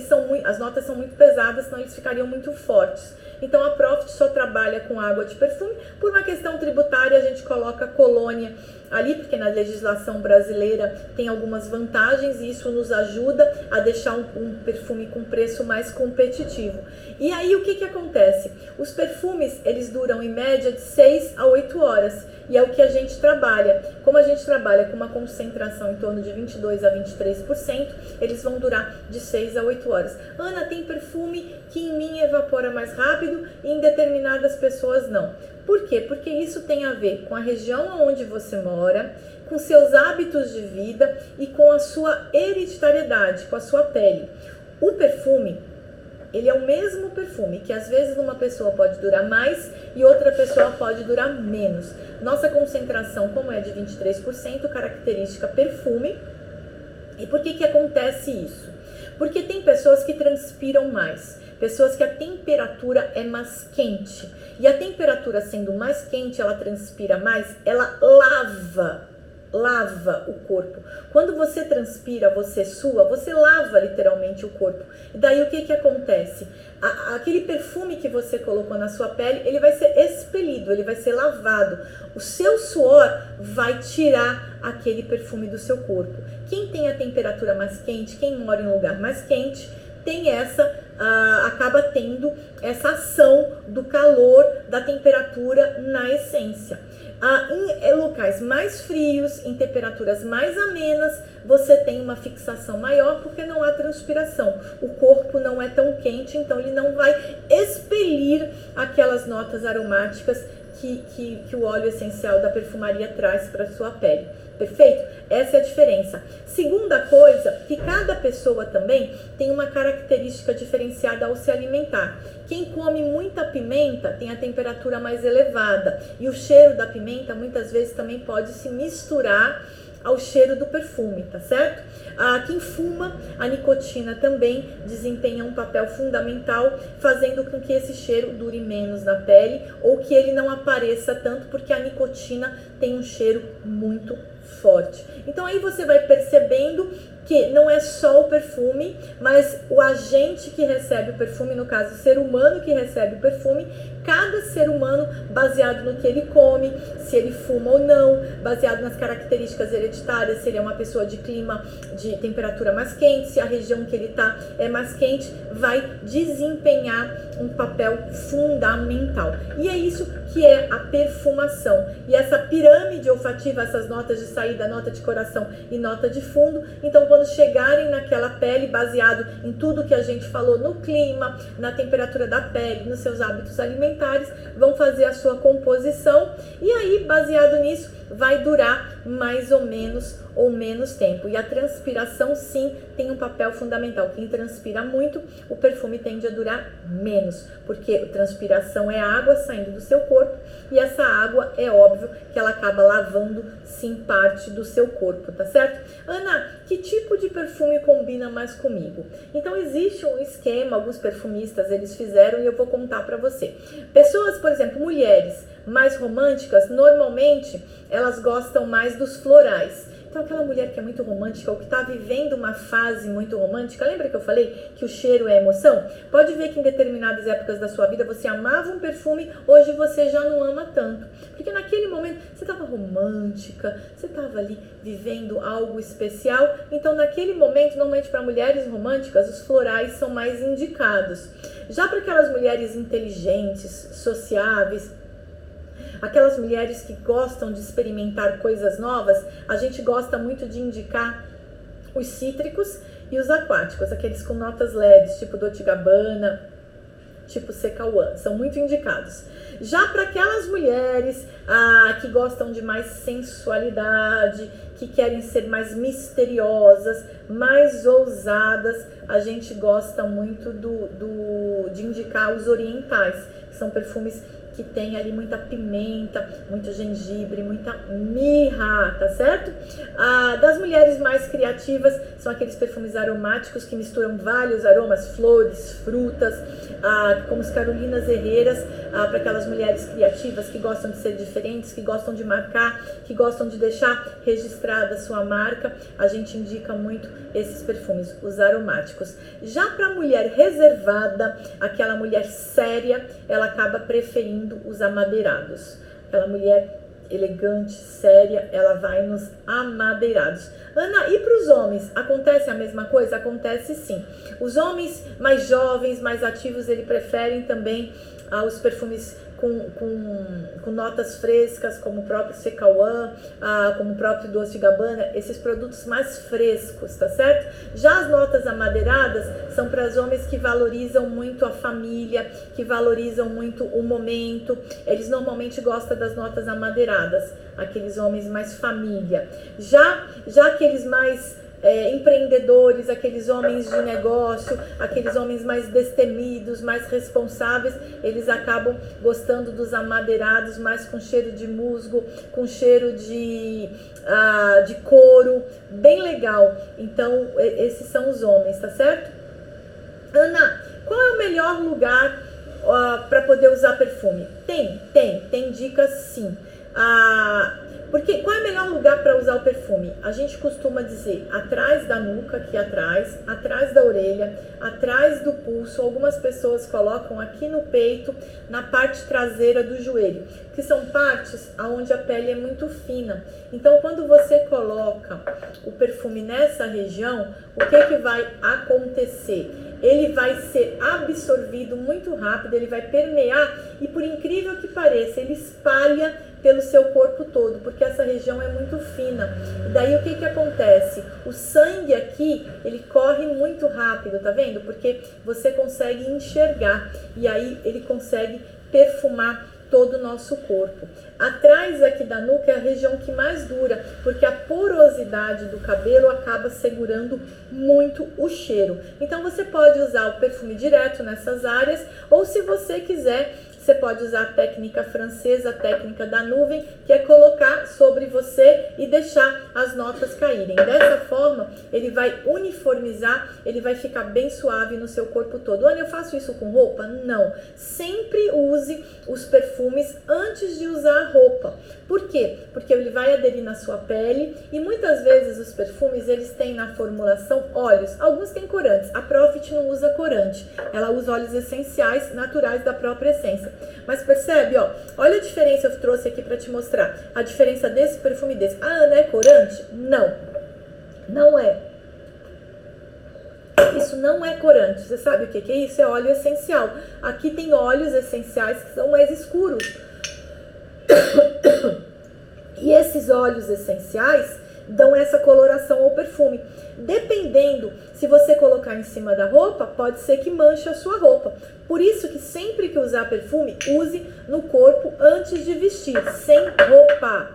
as notas são muito pesadas, senão eles ficariam muito fortes. Então a Profit só trabalha com água de perfume. Por uma questão tributária, a gente coloca colônia ali, porque na legislação brasileira tem algumas vantagens e isso nos ajuda a deixar um perfume com preço mais competitivo. E aí o que acontece? Os perfumes, eles duram em média de 6 a 8 horas e é o que a gente trabalha. Como a gente trabalha com uma concentração em torno de 22 a 23%, eles vão durar de 6 a 8 horas. Ana, tem perfume que em mim evapora mais rápido e em determinadas pessoas não. Por quê? Porque isso tem a ver com a região onde você mora, com seus hábitos de vida e com a sua hereditariedade, com a sua pele. O perfume, ele é o mesmo perfume, que às vezes uma pessoa pode durar mais e outra pessoa pode durar menos. Nossa concentração, como é de 23%, característica perfume. E por que acontece isso? Porque tem pessoas que transpiram mais, pessoas que a temperatura é mais quente. E a temperatura sendo mais quente, ela transpira mais, ela lava o corpo. Quando você transpira, você sua, você lava literalmente o corpo. E daí o que acontece? Aquele perfume que você colocou na sua pele, ele vai ser expelido, ele vai ser lavado. O seu suor vai tirar aquele perfume do seu corpo. Quem tem a temperatura mais quente, quem mora em um lugar mais quente, tem acaba tendo essa ação do calor, da temperatura na essência. Em locais mais frios, em temperaturas mais amenas, você tem uma fixação maior porque não há transpiração. O corpo não é tão quente, então ele não vai expelir aquelas notas aromáticas que o óleo essencial da perfumaria traz para a sua pele. Perfeito? Essa é a diferença. Segunda coisa, que cada pessoa também tem uma característica diferenciada ao se alimentar. Quem come muita pimenta tem a temperatura mais elevada e o cheiro da pimenta muitas vezes também pode se misturar ao cheiro do perfume, tá certo? Quem fuma, a nicotina também desempenha um papel fundamental, fazendo com que esse cheiro dure menos na pele ou que ele não apareça tanto, porque a nicotina tem um cheiro muito forte. Então aí você vai percebendo que não é só o perfume, mas o agente que recebe o perfume, no caso o ser humano que recebe o perfume, cada ser humano, baseado no que ele come, se ele fuma ou não, baseado nas características hereditárias, se ele é uma pessoa de clima, de temperatura mais quente, se a região que ele está é mais quente, vai desempenhar um papel fundamental. E é isso que é a perfumação. E essa pirâmide olfativa, essas notas de saída, nota de coração e nota de fundo, então quando chegarem naquela pele, baseado em tudo que a gente falou, no clima, na temperatura da pele, nos seus hábitos alimentares, vão fazer a sua composição e aí, baseado nisso, vai durar mais ou menos tempo. E a transpiração, sim, tem um papel fundamental. Quem transpira muito, o perfume tende a durar menos, porque a transpiração é água saindo do seu corpo e essa água, é óbvio que ela acaba lavando, sim, parte do seu corpo, tá certo? Ana, que tipo de perfume combina mais comigo? Então, existe um esquema, alguns perfumistas, eles fizeram e eu vou contar pra você. Pessoas, por exemplo, mulheres mais românticas, normalmente, elas gostam mais dos florais. Então aquela mulher que é muito romântica ou que está vivendo uma fase muito romântica, lembra que eu falei que o cheiro é emoção? Pode ver que em determinadas épocas da sua vida você amava um perfume, hoje você já não ama tanto. Porque naquele momento você estava romântica, você estava ali vivendo algo especial. Então naquele momento, normalmente para mulheres românticas, os florais são mais indicados. Já para aquelas mulheres inteligentes, sociáveis, aquelas mulheres que gostam de experimentar coisas novas, a gente gosta muito de indicar os cítricos e os aquáticos, aqueles com notas leves, tipo Dolce & Gabbana, tipo Secauã, são muito indicados. Já para aquelas mulheres que gostam de mais sensualidade, que querem ser mais misteriosas, mais ousadas, a gente gosta muito de indicar os orientais, que são perfumes que tem ali muita pimenta, muito gengibre, muita mirra, tá certo? Das mulheres mais criativas, são aqueles perfumes aromáticos que misturam vários aromas, flores, frutas, como as Carolinas Herreras, para aquelas mulheres criativas que gostam de ser diferentes, que gostam de marcar, que gostam de deixar registrada a sua marca, a gente indica muito esses perfumes, os aromáticos. Já para a mulher reservada, aquela mulher séria, ela acaba preferindo os amadeirados. Aquela mulher elegante, séria, ela vai nos amadeirados. Ana, e para os homens? Acontece a mesma coisa? Acontece sim. Os homens mais jovens, mais ativos, eles preferem também os perfumes com notas frescas, como o próprio Secauã, como o próprio Dolce & Gabbana, esses produtos mais frescos, tá certo? Já as notas amadeiradas são para os homens que valorizam muito a família, que valorizam muito o momento, eles normalmente gostam das notas amadeiradas, aqueles homens mais família. Já aqueles mais empreendedores, aqueles homens de negócio, aqueles homens mais destemidos, mais responsáveis, eles acabam gostando dos amadeirados, mais com cheiro de musgo, com cheiro de couro, bem legal. Então, esses são os homens, tá certo? Ana, qual é o melhor lugar para poder usar perfume? Tem dicas sim. Porque qual é o melhor lugar para usar o perfume? A gente costuma dizer atrás da nuca, aqui atrás da orelha, atrás do pulso. Algumas pessoas colocam aqui no peito, na parte traseira do joelho, que são partes onde a pele é muito fina. Então, quando você coloca o perfume nessa região, o que vai acontecer? Ele vai ser absorvido muito rápido, ele vai permear e, por incrível que pareça, ele espalha pelo seu corpo todo, porque essa região é muito fina. E daí o que acontece? O sangue aqui, ele corre muito rápido, tá vendo? Porque você consegue enxergar e aí ele consegue perfumar todo o nosso corpo. Atrás aqui da nuca é a região que mais dura, porque a porosidade do cabelo acaba segurando muito o cheiro. Então você pode usar o perfume direto nessas áreas, ou se você quiser, você pode usar a técnica francesa, a técnica da nuvem, que é colocar sobre você e deixar as notas caírem. Dessa forma, ele vai uniformizar, ele vai ficar bem suave no seu corpo todo. Ana, eu faço isso com roupa? Não. Sempre use os perfumes antes de usar a roupa. Por quê? Porque ele vai aderir na sua pele e muitas vezes os perfumes, eles têm na formulação óleos. Alguns têm corantes. A Profit não usa corante. Ela usa óleos essenciais naturais da própria essência. Mas percebe, ó, olha a diferença, eu trouxe aqui para te mostrar a diferença desse perfume e desse. Ah, Ana, é corante? Não, não é. Isso não é corante. Você sabe o que é isso? É óleo essencial. Aqui tem óleos essenciais que são mais escuros. E esses óleos essenciais dão essa coloração ao perfume. Dependendo, se você colocar em cima da roupa, pode ser que manche a sua roupa. Por isso que sempre que usar perfume, use no corpo antes de vestir, sem roupa.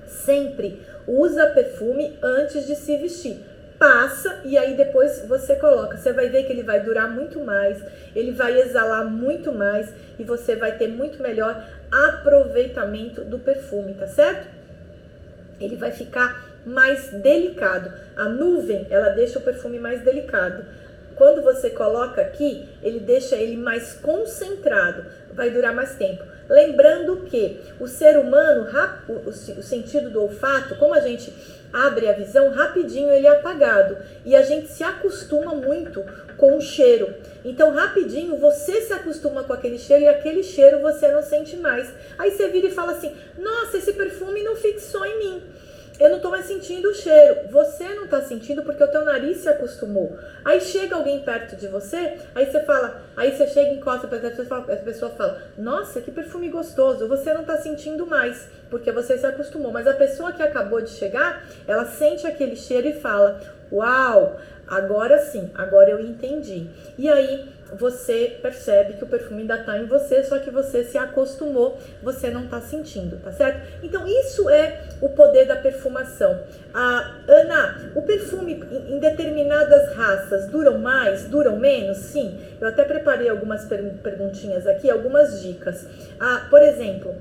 Sempre usa perfume antes de se vestir. Passa e aí depois você coloca. Você vai ver que ele vai durar muito mais, ele vai exalar muito mais e você vai ter muito melhor aproveitamento do perfume, tá certo? Ele vai ficar mais delicado. A nuvem, ela deixa o perfume mais delicado. Quando você coloca aqui, ele deixa ele mais concentrado, vai durar mais tempo. Lembrando que o ser humano, o sentido do olfato, como a gente abre a visão, rapidinho ele é apagado. E a gente se acostuma muito com o cheiro. Então, rapidinho, você se acostuma com aquele cheiro e aquele cheiro você não sente mais. Aí você vira e fala assim, nossa, esse perfume não fixou em mim. Eu não tô mais sentindo o cheiro. Você não tá sentindo porque o teu nariz se acostumou. Aí chega alguém perto de você, aí você fala, aí você chega e encosta pra a pessoa fala, nossa, que perfume gostoso. Você não tá sentindo mais, porque você se acostumou. Mas a pessoa que acabou de chegar, ela sente aquele cheiro e fala, uau, agora sim, agora eu entendi. E aí você percebe que o perfume ainda tá em você, só que você se acostumou, você não tá sentindo, tá certo? Então isso é o poder da perfumação. Ana, o perfume em determinadas raças duram mais, duram menos? Sim, eu até preparei algumas perguntinhas aqui, algumas dicas. Por exemplo,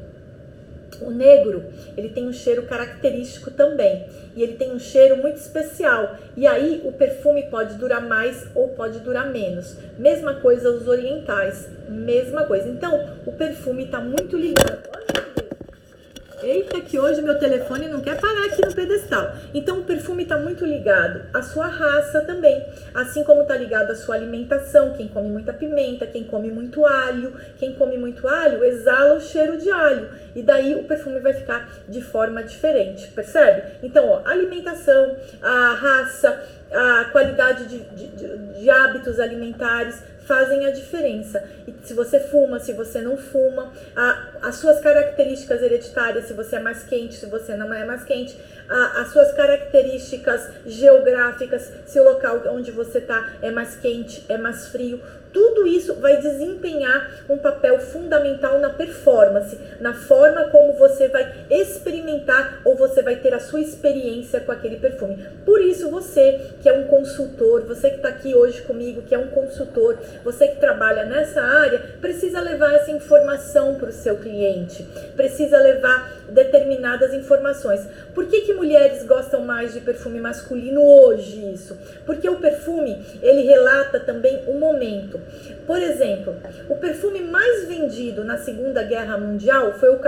o negro, ele tem um cheiro característico também. E ele tem um cheiro muito especial. E aí o perfume pode durar mais ou pode durar menos. Mesma coisa os orientais. Mesma coisa. Então, o perfume está muito ligado. Eita, que hoje meu telefone não quer parar aqui no pedestal. Então o perfume está muito ligado à sua raça também. Assim como está ligado à sua alimentação. Quem come muita pimenta, quem come muito alho. Quem come muito alho exala o cheiro de alho. E daí o perfume vai ficar de forma diferente, percebe? Então, ó, a alimentação, a raça, a qualidade de hábitos alimentares fazem a diferença. E se você fuma, se você não fuma, as suas características hereditárias, se você é mais quente, se você não é mais quente, as suas características geográficas, se o local onde você está é mais quente, é mais frio, tudo isso vai desempenhar um papel fundamental na performance, na forma como você vai experimentar ou você vai ter a sua experiência com aquele perfume. Por isso você que é um consultor, você que está aqui hoje comigo, que é um consultor, você que trabalha nessa área, precisa levar essa informação para o seu cliente, precisa levar determinadas informações. Por que mulheres gostam mais de perfume masculino hoje isso? Porque o perfume, ele relata também o momento. Por exemplo, o perfume mais vendido na Segunda Guerra Mundial foi o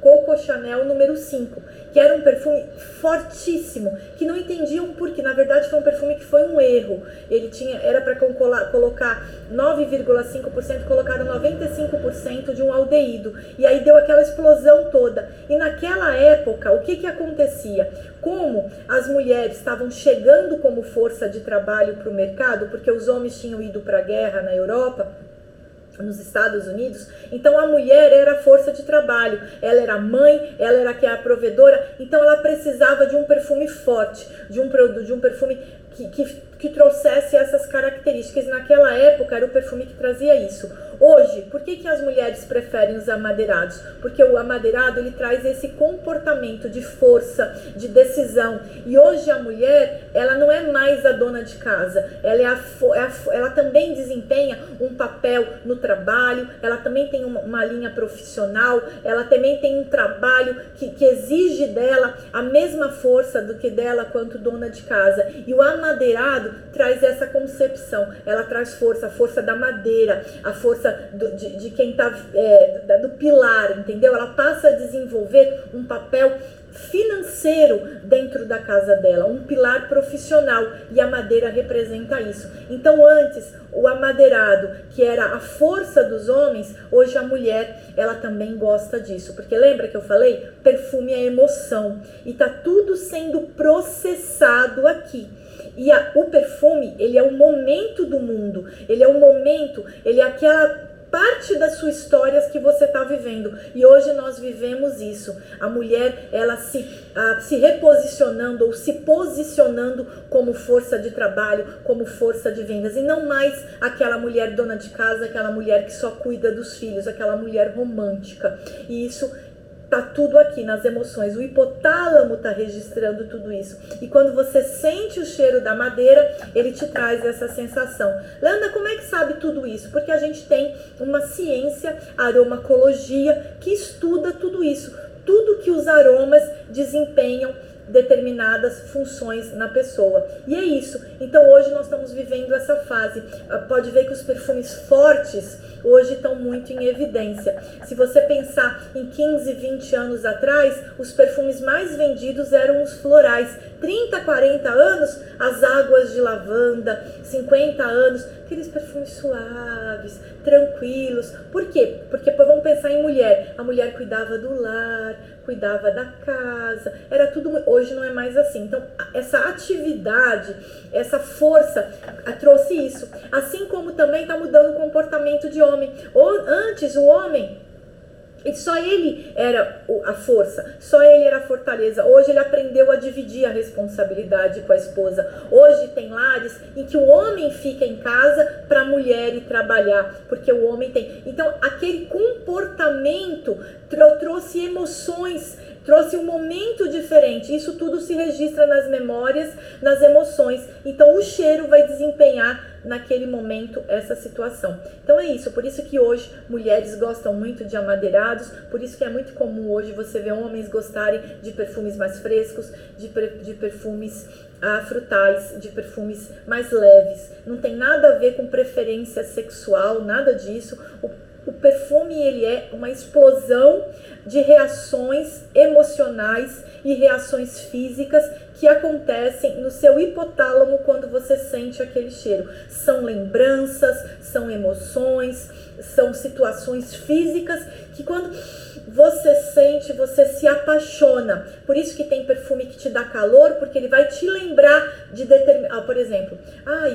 Coco Chanel número 5, que era um perfume fortíssimo, que não entendiam por quê. Na verdade foi um perfume que foi um erro. Ele era para colocar 9,5%, colocaram 95% de um aldeído. E aí deu aquela explosão toda. E naquela época, o que acontecia? Como as mulheres estavam chegando como força de trabalho para o mercado, porque os homens tinham ido para a guerra na Europa, nos Estados Unidos, então a mulher era a força de trabalho, ela era a mãe, ela era a provedora, então ela precisava de um perfume forte, de um perfume que trouxesse essas características. Naquela época era o perfume que trazia isso. Hoje, por que as mulheres preferem os amadeirados? Porque o amadeirado, ele traz esse comportamento de força, de decisão. E hoje a mulher, ela não é mais a dona de casa. Ela também desempenha um papel no trabalho, ela também tem uma linha profissional, ela também tem um trabalho que exige dela a mesma força do que dela quanto dona de casa. E o amadeirado traz essa concepção, ela traz força, a força da madeira, a força de quem está do pilar, entendeu? Ela passa a desenvolver um papel financeiro dentro da casa dela, um pilar profissional, e a madeira representa isso. Então antes, o amadeirado, que era a força dos homens, hoje a mulher, ela também gosta disso, porque lembra que eu falei? Perfume é emoção, e tá tudo sendo processado aqui. E o perfume, ele é o momento do mundo, ele é o momento, ele é aquela parte das suas histórias que você está vivendo. E hoje nós vivemos isso. A mulher, ela se reposicionando ou se posicionando como força de trabalho, como força de vendas. E não mais aquela mulher dona de casa, aquela mulher que só cuida dos filhos, aquela mulher romântica. E isso tá tudo aqui nas emoções. O hipotálamo está registrando tudo isso. E quando você sente o cheiro da madeira, ele te traz essa sensação. Leandra, como é que sabe tudo isso? Porque a gente tem uma ciência, aromacologia, que estuda tudo isso. Tudo que os aromas desempenham determinadas funções na pessoa. E é isso. Então hoje nós estamos vivendo essa fase. Pode ver que os perfumes fortes hoje estão muito em evidência. Se você pensar em 15, 20 anos atrás, os perfumes mais vendidos eram os florais. 30, 40 anos, as águas de lavanda. 50 anos, aqueles perfumes suaves, tranquilos. Por quê? Porque vamos pensar em mulher. A mulher cuidava do lar, cuidava da casa, era tudo. Hoje não é mais assim. Então essa atividade, essa força trouxe isso. Assim como também está mudando o comportamento de homem. Antes o homem, só ele era a força, só ele era a fortaleza. Hoje ele aprendeu a dividir a responsabilidade com a esposa. Hoje tem lares em que o homem fica em casa para a mulher ir trabalhar, porque o homem tem. Então aquele comportamento trouxe emoções, trouxe um momento diferente. Isso tudo se registra nas memórias, nas emoções. Então o cheiro vai desempenhar naquele momento essa situação. Então é isso, por isso que hoje mulheres gostam muito de amadeirados, por isso que é muito comum hoje você ver homens gostarem de perfumes mais frescos, de perfumes frutais, de perfumes mais leves. Não tem nada a ver com preferência sexual, nada disso. O perfume, ele é uma explosão de reações emocionais e reações físicas que acontecem no seu hipotálamo quando você sente aquele cheiro. São lembranças, são emoções, são situações físicas que quando você sente, você se apaixona. Por isso que tem perfume que te dá calor, porque ele vai te lembrar de determinado. Por exemplo,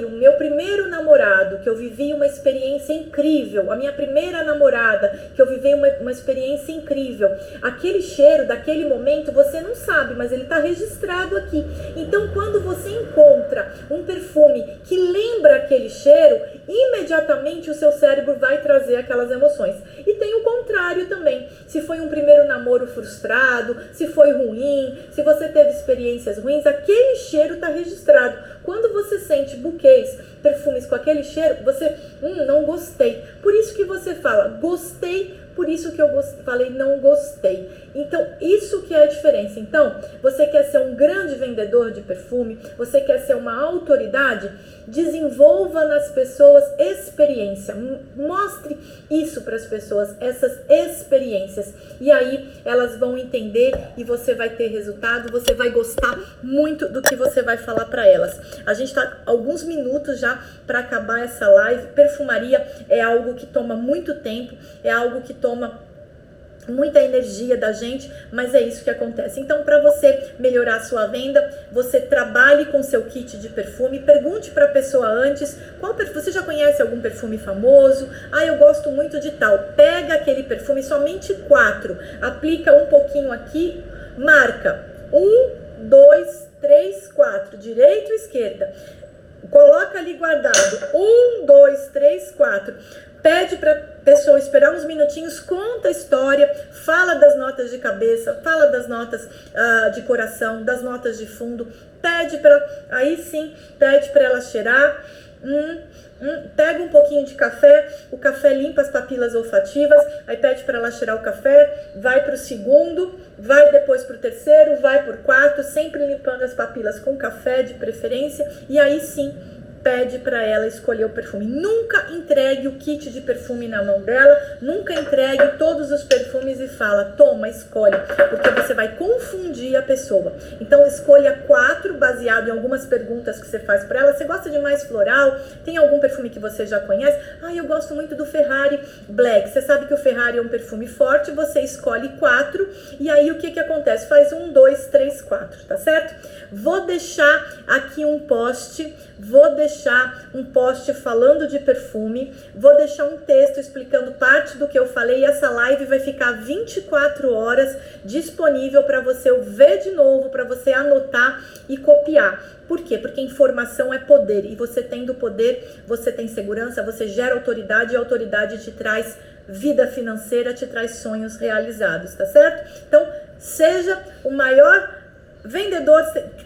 o meu primeiro namorado, que eu vivi uma experiência incrível. A minha primeira namorada, que eu vivi uma experiência incrível. Aquele cheiro daquele momento, você não sabe, mas ele está registrado aqui. Então, quando você encontra um perfume que lembra aquele cheiro, imediatamente o seu cérebro vai trazer aquelas emoções. E tem o contrário também. Se foi um primeiro namoro frustrado, se foi ruim, se você teve experiências ruins, aquele cheiro está registrado. Quando você sente buquês, perfumes com aquele cheiro, você, não gostei. Por isso que você fala, gostei, por isso que eu falei não gostei. Então, isso que é a diferença. Então, você quer ser um grande vendedor de perfume, você quer ser uma autoridade, desenvolva nas pessoas experiência. Mostre isso para as pessoas, essas experiências. E aí, elas vão entender e você vai ter resultado, você vai gostar muito do que você vai falar para elas. A gente está alguns minutos já para acabar essa live. Perfumaria é algo que toma muito tempo, é algo que toma muita energia da gente, mas é isso que acontece. Então, para você melhorar a sua venda, você trabalhe com seu kit de perfume, pergunte para a pessoa antes, você já conhece algum perfume famoso? Eu gosto muito de tal. Pega aquele perfume, somente 4, aplica um pouquinho aqui, marca 1, 2, 3, 4, direita ou esquerda, coloca ali guardado, 1, 2, 3, 4, pede para a pessoa esperar uns minutinhos, conta a história, fala das notas de cabeça, fala das notas de coração, das notas de fundo, pede para ela cheirar, pega um pouquinho de café, o café limpa as papilas olfativas, aí pede para ela cheirar o café, vai para o segundo, vai depois para o terceiro, vai para o quarto, sempre limpando as papilas com café de preferência, e aí sim, pede para ela escolher o perfume. Nunca entregue o kit de perfume na mão dela, nunca entregue todos os perfumes e fala, toma, escolhe, porque você vai confundir a pessoa. Então escolha 4 baseado em algumas perguntas que você faz para ela. Você gosta de mais floral? Tem algum perfume que você já conhece? Eu gosto muito do Ferrari Black. Você sabe que o Ferrari é um perfume forte, você escolhe 4 e aí o que acontece? Faz 1, 2, 3, 4, tá certo? Vou deixar aqui um post falando de perfume, vou deixar um texto explicando parte do que eu falei e essa live vai ficar 24 horas disponível para você ver de novo, para você anotar e copiar. Por quê? Porque informação é poder e você tendo poder, você tem segurança, você gera autoridade e a autoridade te traz vida financeira, te traz sonhos realizados, tá certo? Então, seja o maior vendedor,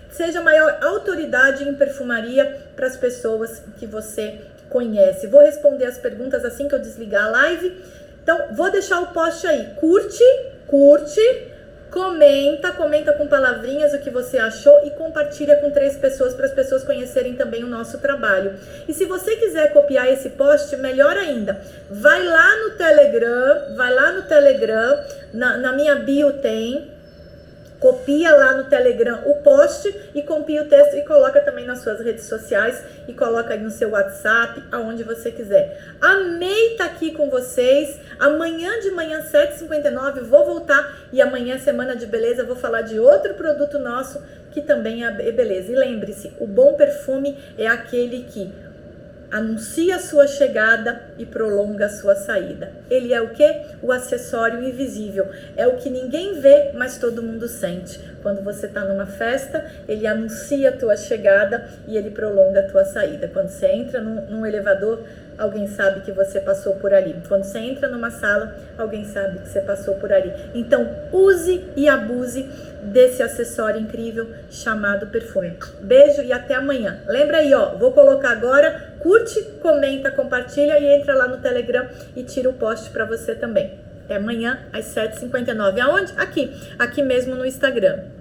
seja a maior autoridade em perfumaria para as pessoas que você conhece. Vou responder as perguntas assim que eu desligar a live. Então, vou deixar o post aí. Curte, comenta com palavrinhas o que você achou e compartilha com 3 pessoas para as pessoas conhecerem também o nosso trabalho. E se você quiser copiar esse post, melhor ainda, vai lá no Telegram, na minha bio tem, copia lá no Telegram o post e copia o texto e coloca também nas suas redes sociais e coloca aí no seu WhatsApp, aonde você quiser. Amei estar aqui com vocês. Amanhã de manhã, 7h59, vou voltar e amanhã, Semana de Beleza, vou falar de outro produto nosso que também é beleza. E lembre-se, o bom perfume é aquele que anuncia a sua chegada e prolonga a sua saída. Ele é o quê? O acessório invisível. É o que ninguém vê, mas todo mundo sente. Quando você está numa festa, ele anuncia a tua chegada e ele prolonga a tua saída. Quando você entra num elevador, alguém sabe que você passou por ali. Quando você entra numa sala, alguém sabe que você passou por ali. Então, use e abuse desse acessório incrível chamado perfume. Beijo e até amanhã. Lembra aí, ó, vou colocar agora, curte, comenta, compartilha e entra lá no Telegram e tira o post para você também. Até amanhã às 7h59. Aonde? Aqui mesmo no Instagram.